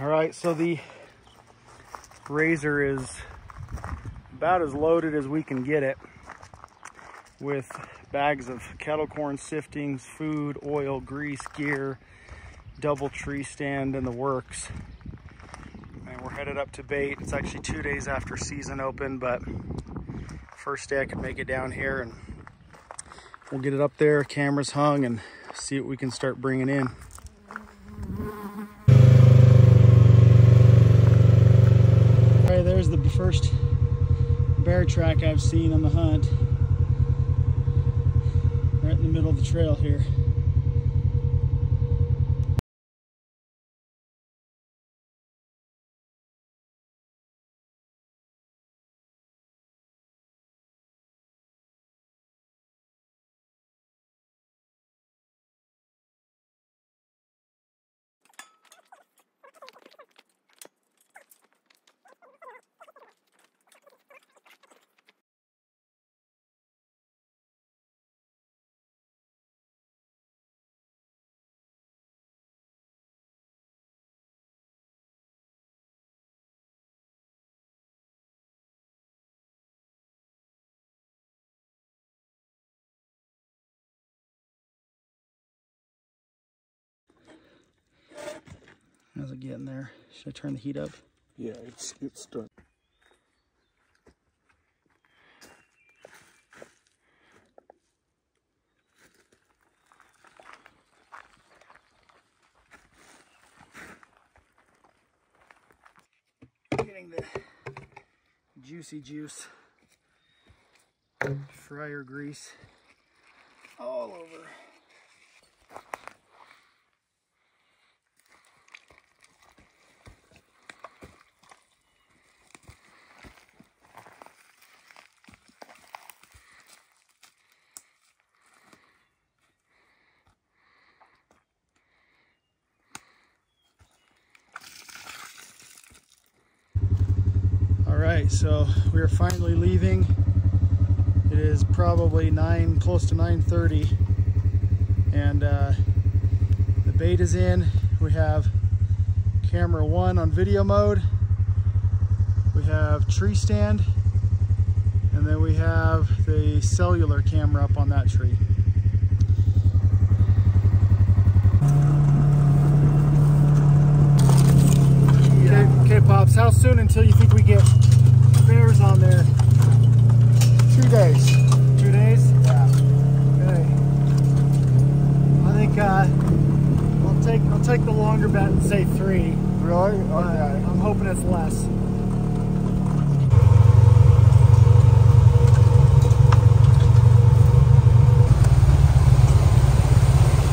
All right, so the razor is about as loaded as we can get it with bags of kettle corn siftings, food, oil, grease, gear, double tree stand, and the works. And we're headed up to bait. It's actually 2 days after season open, but first day I could make it down here, and we'll get it up there, cameras hung, and see what we can start bringing in. All right, there's the first bear track I've seen on the hunt. Right in the middle of the trail here. How's it getting there? Should I turn the heat up? Yeah, it's done. Getting the juicy juice fryer grease all over. Alright, so we are finally leaving. It is probably close to 9:30, and the bait is in. We have camera 1 on video mode, we have tree stand, and then we have the cellular camera up on that tree. Okay, Pops, how soon until you think we get bears on there? 2 days. 2 days? Yeah. Okay. I think I'll take the longer bet and say 3. Really? Okay. I'm hoping it's less.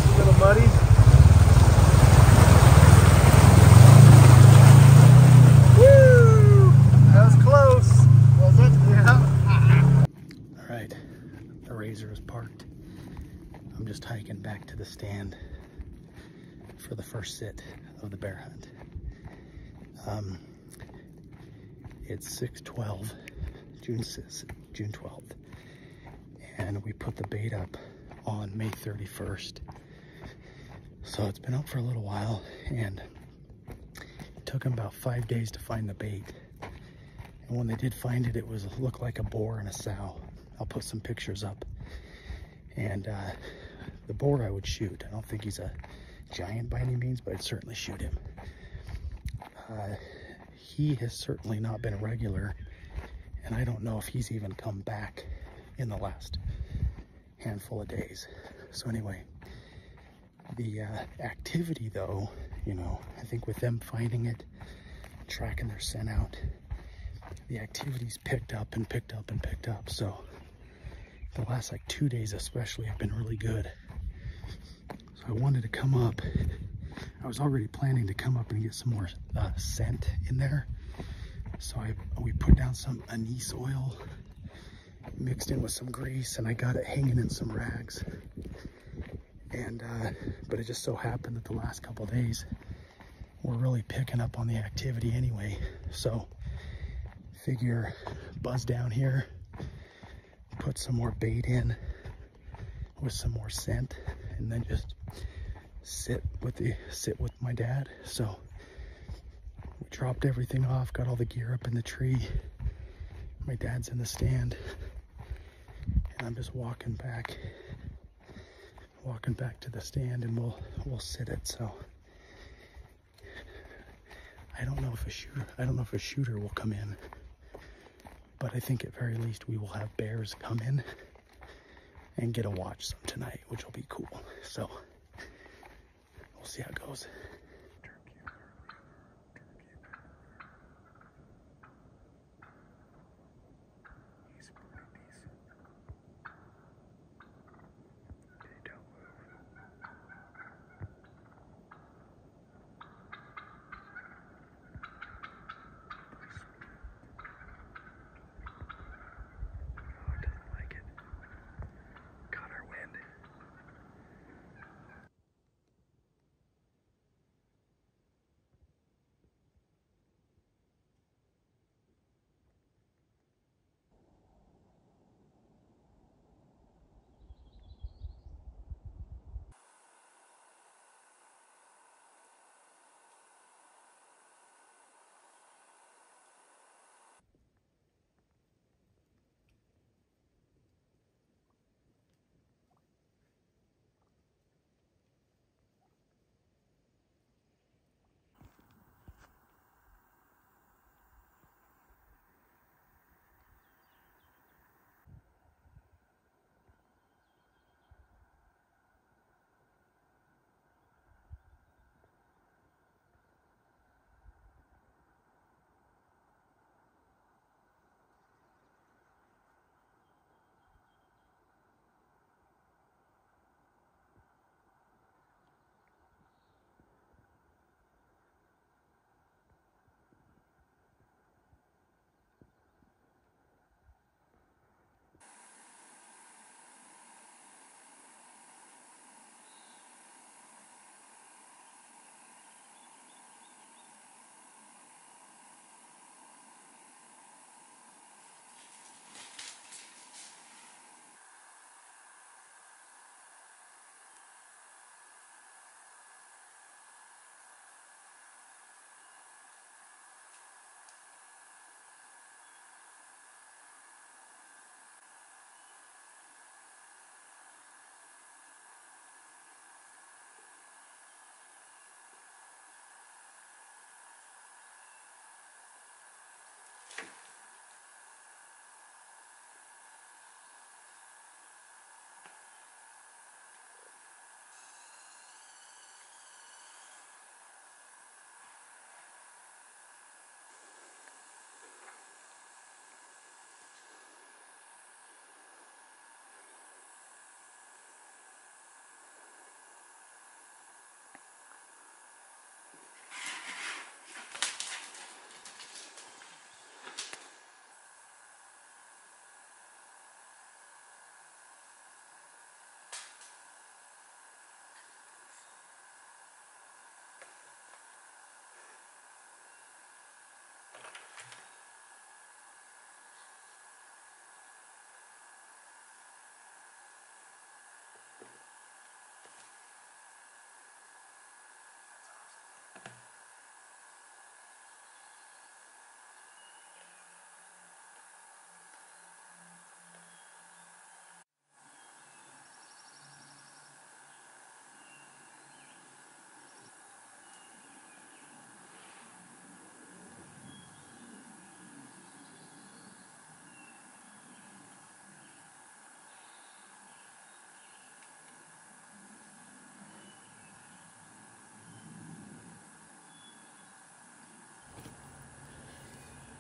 A little muddy. Is parked. I'm just hiking back to the stand for the first sit of the bear hunt. It's 6/12, June 12th, and we put the bait up on May 31st. So it's been up for a little while, and it took them about 5 days to find the bait. And when they did find it, it looked like a boar and a sow. I'll put some pictures up. And the boar I would shoot. I don't think he's a giant by any means, but I'd certainly shoot him. He has certainly not been a regular, and I don't know if he's even come back in the last handful of days. So anyway, the activity though, you know, I think with them finding it, tracking their scent out, the activity's picked up and picked up and picked up. So the last like 2 days especially have been really good. So I wanted to come up. I was already planning to come up and get some more scent in there. So we put down some anise oil mixed in with some grease, and I got it hanging in some rags. And but it just so happened that the last couple of days we're really picking up on the activity anyway. So figure buzz down here, put some more bait in with some more scent, and then just sit with my dad. So dropped everything off, got all the gear up in the tree. My dad's in the stand, and I'm just walking back to the stand, and we'll sit it. So I don't know if a shooter will come in, but I think at very least we will have bears come in and get to watch some tonight, which will be cool. So we'll see how it goes.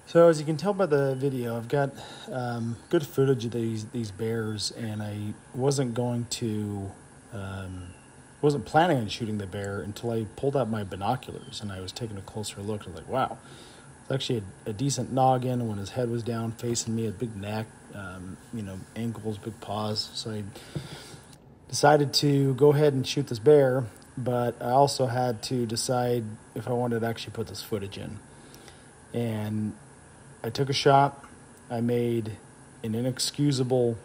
So as you can tell by the video, I've got good footage of these bears, and I wasn't planning on shooting the bear until I pulled out my binoculars and I was taking a closer look. I was like, wow, it's actually a decent noggin. When his head was down facing me, a big neck, ankles, big paws. So I decided to go ahead and shoot this bear, but I also had to decide if I wanted to actually put this footage in. And I took a shot. I made an inexcusable,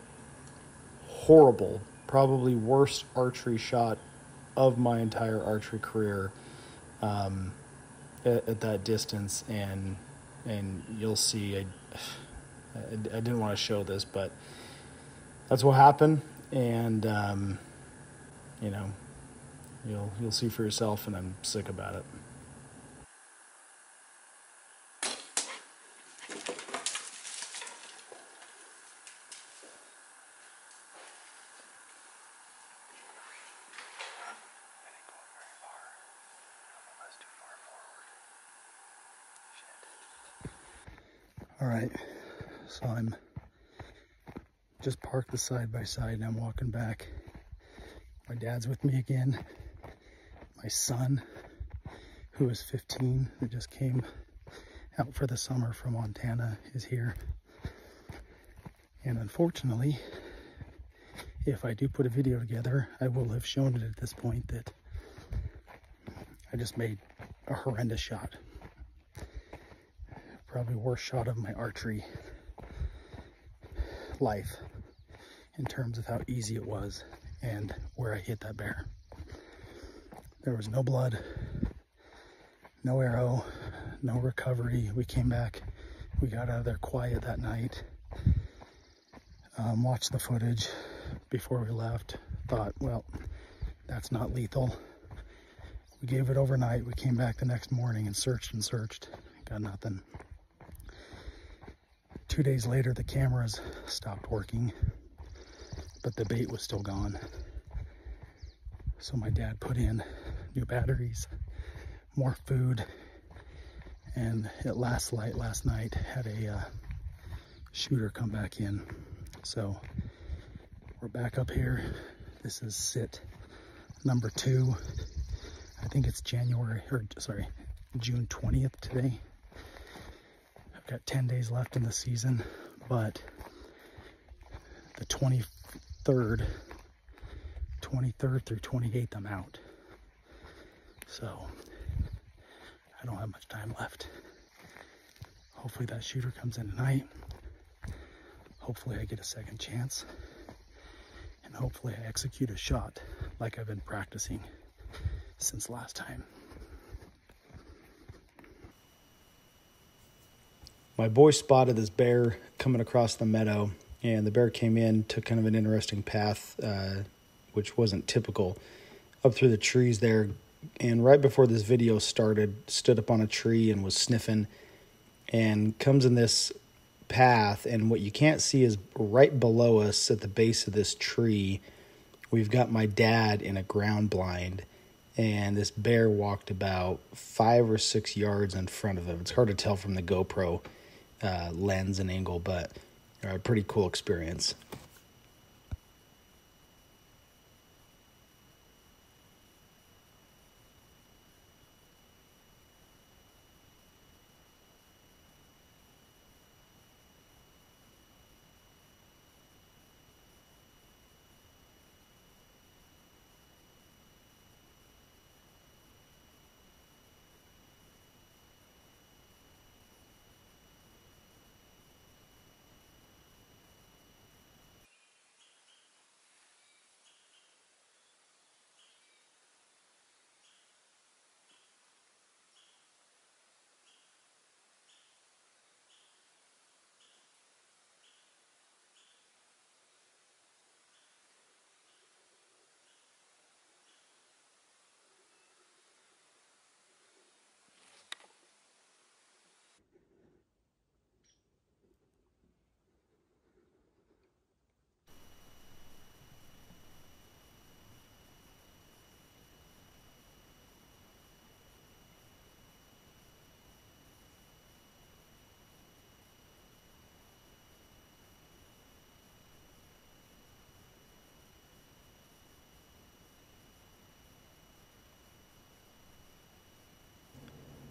horrible, probably worst archery shot of my entire archery career. at that distance, and you'll see. I didn't want to show this, but that's what happened, and you know, you'll see for yourself, and I'm sick about it. All right, so I'm just parked the side by side and I'm walking back. My dad's with me again. My son, who is 15, who just came out for the summer from Montana, is here. And unfortunately, if I do put a video together, I will have shown it at this point that I just made a horrendous shot. Probably worst shot of my archery life in terms of how easy it was and where I hit that bear. There was no blood, no arrow, no recovery. We came back, we got out of there quiet that night, watched the footage before we left, thought, well, that's not lethal. We gave it overnight. We came back the next morning and searched, got nothing. 2 days later, the cameras stopped working, but the bait was still gone. So my dad put in new batteries, more food, and at last light last night had a shooter come back in. So we're back up here. This is sit number 2. I think it's June 20th today. I've got 10 days left in the season, but the 23rd through 28th, I'm out. So I don't have much time left. Hopefully that shooter comes in tonight. Hopefully I get a second chance. And hopefully I execute a shot like I've been practicing since last time. My boy spotted this bear coming across the meadow, and the bear came in, took kind of an interesting path, which wasn't typical, up through the trees there. And right before this video started, stood up on a tree and was sniffing, and comes in this path. And what you can't see is right below us at the base of this tree, we've got my dad in a ground blind. And this bear walked about 5 or 6 yards in front of him. It's hard to tell from the GoPro lens and angle, but a pretty cool experience.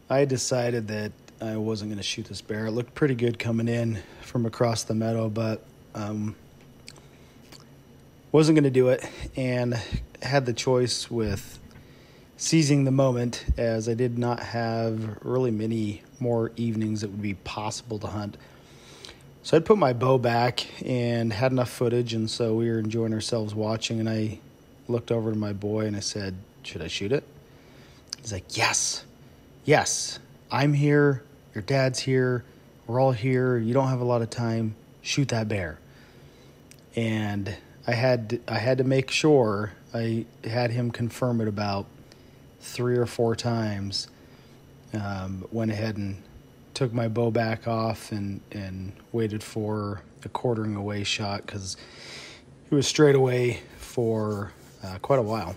I decided that I wasn't going to shoot this bear. It looked pretty good coming in from across the meadow, but wasn't going to do it, and had the choice with seizing the moment, as I did not have really many more evenings that would be possible to hunt. So I'd put my bow back and had enough footage, and so we were enjoying ourselves watching, and I looked over to my boy and I said, "Should I shoot it?" He's like, yes. I'm here, your dad's here, we're all here, you don't have a lot of time, shoot that bear. And I had to make sure. I had him confirm it about 3 or 4 times. Went ahead and took my bow back off and waited for a quartering away shot because he was straight away for quite a while.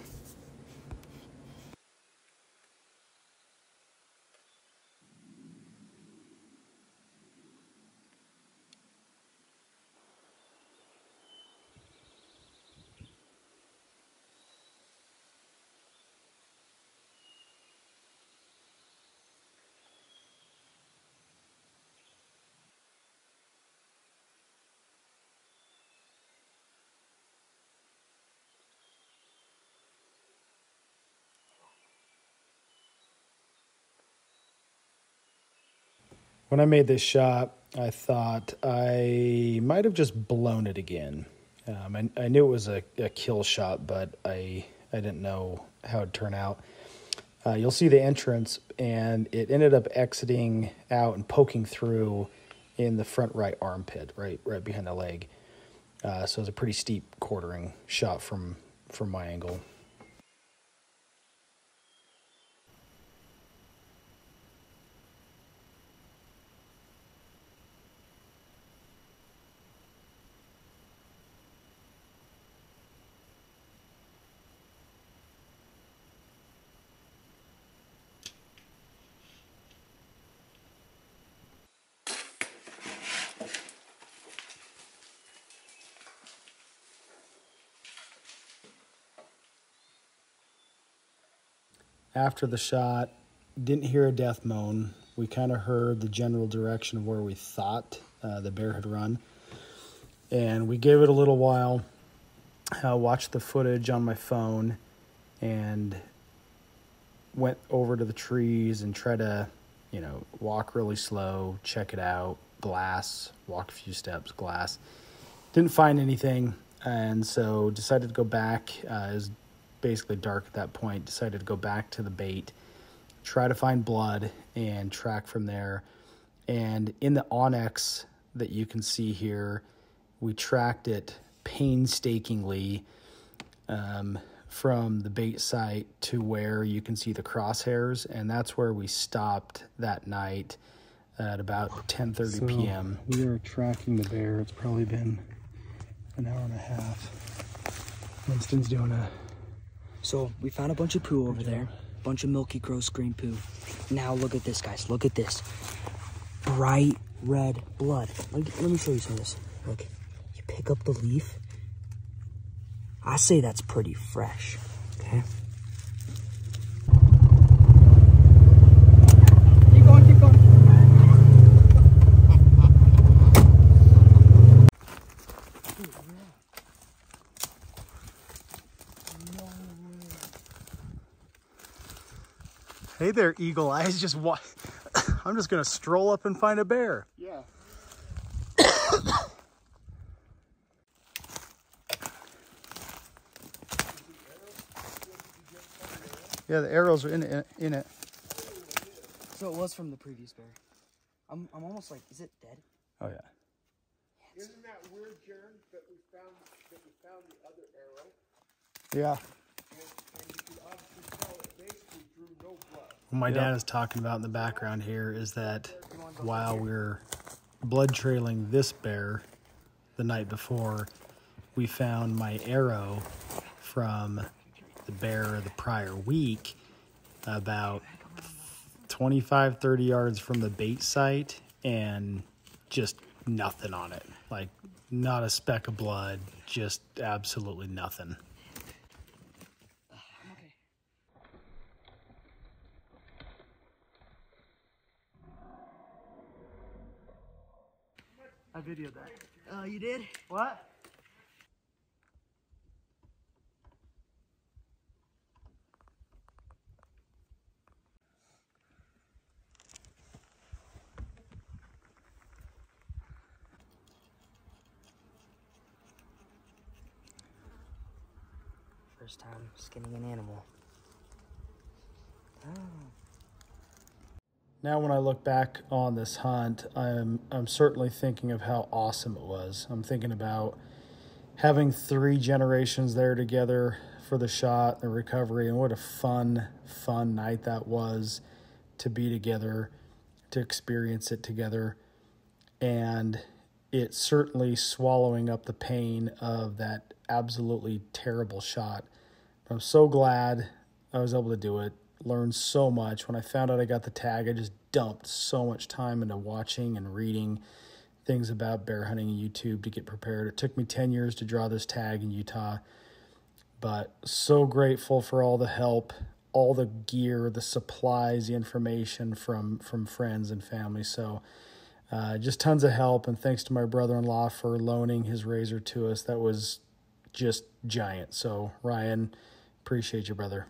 When I made this shot, I thought I might have just blown it again. I knew it was a kill shot, but I didn't know how it'd turn out. You'll see the entrance, and it ended up exiting out and poking through in the front right armpit, right behind the leg. So it was a pretty steep quartering shot from my angle. After the shot, didn't hear a death moan. We kind of heard the general direction of where we thought the bear had run. And we gave it a little while, watched the footage on my phone, and went over to the trees and tried to, walk really slow, check it out, glass, walk a few steps, glass. Didn't find anything, and so decided to go back. It was basically dark at that point. Decided to go back to the bait, try to find blood, and track from there. And in the onyx that you can see here, we tracked it painstakingly from the bait site to where you can see the crosshairs, and that's where we stopped that night at about 10:30 p.m. We are tracking the bear. It's probably been an hour and a half. Winston's doing a... So we found a bunch of poo over there, a bunch of milky, gross green poo. Now look at this, guys. Look at this. Bright red blood. Let me show you some of this. Look, you pick up the leaf. I say that's pretty fresh, okay? Keep going, keep going. Hey there, Eagle Eyes. I'm just going to stroll up and find a bear. Yeah. Yeah, the arrows are in it. So it was from the previous bear. I'm almost like, is it dead? Oh, yeah. Isn't that weird, Jaron, that we found the other arrow? Yeah. And you can obviously tell it basically drew no blood. What my dad is talking about in the background here is that while we're blood trailing this bear the night before, we found my arrow from the bear the prior week about 25, 30 yards from the bait site, and just nothing on it. Like, not a speck of blood, just absolutely nothing. I videoed that. You did? What? First time skinning an animal. Oh. Now when I look back on this hunt, I'm certainly thinking of how awesome it was. I'm thinking about having 3 generations there together for the shot, the recovery, and what a fun night that was to be together, to experience it together. And it's certainly swallowing up the pain of that absolutely terrible shot. I'm so glad I was able to do it. Learned so much. When I found out I got the tag, I just dumped so much time into watching and reading things about bear hunting and YouTube to get prepared. It took me 10 years to draw this tag in Utah, but so grateful for all the help, all the gear, the supplies, the information from friends and family. So just tons of help, and thanks to my brother-in-law for loaning his razor to us. That was just giant. So Ryan, appreciate you, brother.